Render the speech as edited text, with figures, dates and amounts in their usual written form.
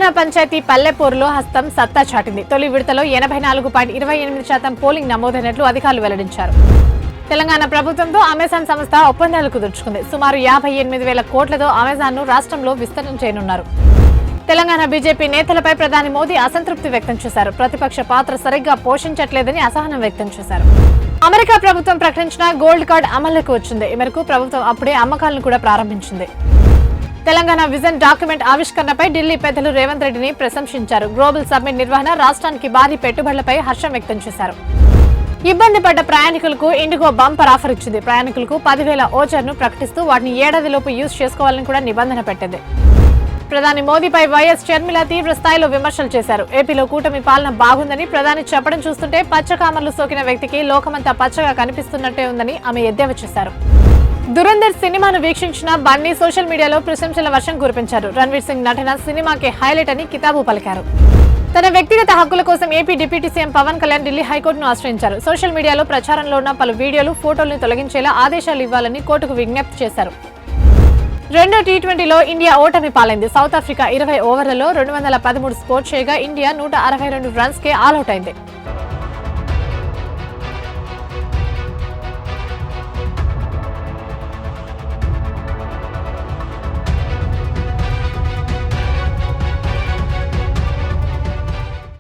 తెలంగాణ పంచాయతీ పల్లెపూరులో హస్తం సత్తా చాటింది. తొలి విడతలో 84.28% పోలింగ్ నమోదైనట్లు అధికారులు వెల్లడించారు. తెలంగాణ ప్రభుత్వంతో అమెజాన్ సంస్థ ఒప్పందాలు కుదుర్చుకుంది. సుమారు 58,000 కోట్లతో అమెజాన్ ను రాష్ట్రంలో విస్తరణ చేయనున్నారు. తెలంగాణ బీజేపీ నేతలపై ప్రధాని మోదీ అసంతృప్తి వ్యక్తం చేశారు. ప్రతిపక్ష పాత్ర సరిగ్గా పోషించట్లేదని అసహనం వ్యక్తం చేశారు. అమెరికా ప్రభుత్వం ప్రకటించిన గోల్డ్ కార్డ్ అమల్లోకి వచ్చింది. ఈ మేరకు ప్రభుత్వం అప్పుడే అమ్మకాలను కూడా ప్రారంభించింది. తెలంగాణ విజన్ డాక్యుమెంట్ ఆవిష్కరణపై ఢిల్లీ పెద్దలు రేవంత్ రెడ్డిని ప్రశంసించారు. గ్లోబల్ సమ్మిట్ నిర్వహణ రాష్ట్రానికి భారీ పెట్టుబడులపై హర్షం వ్యక్తం చేశారు. ఇబ్బంది పడ్డ ప్రయాణికులకు ఇండిగో బంపర్ ఆఫర్ ఇచ్చింది. ప్రయాణికులకు 10,000 ఓచర్ను ప్రకటిస్తూ వాటిని ఏడాదిలోపు యూజ్ చేసుకోవాలని కూడా నిబంధన పెట్టింది. ప్రధాని మోదీపై వైఎస్ షర్మిల తీవ్ర స్థాయిలో విమర్శలు చేశారు. ఏపీలో కూటమి పాలన బాగుందని ప్రధాని చెప్పడం చూస్తుంటే పచ్చకామర్లు సోకిన వ్యక్తికి లోకమంతా పచ్చగా కనిపిస్తున్నట్టే ఉందని ఆమె ఎద్దేవా చేశారు. దురంధర్ సినిమాను వీక్షించిన బన్నీ సోషల్ మీడియాలో ప్రశంసల వర్షం కురిపించారు. రణ్వీర్ సింగ్ నటన సినిమాకి హైలైట్ అని కితాబు పలికారు. తన వ్యక్తిగత హక్కుల కోసం AP deputy CM Pawan Kalyan Delhi హైకోర్టును ఆశ్రయించారు. సోషల్ మీడియాలో ప్రచారంలో ఉన్న పలు వీడియోలు, ఫోటోలను తొలగించేలా ఆదేశాలు ఇవ్వాలని కోర్టుకు విజ్ఞప్తి చేశారు. రెండో టీ20లో ఇండియా ఓటమి పాలైంది. సౌత్ ఆఫ్రికా 20 ఓవర్లలో 213 స్కోర్ చేయగా ఇండియా 162 రన్స్కే ఆల్అౌట్ అయింది.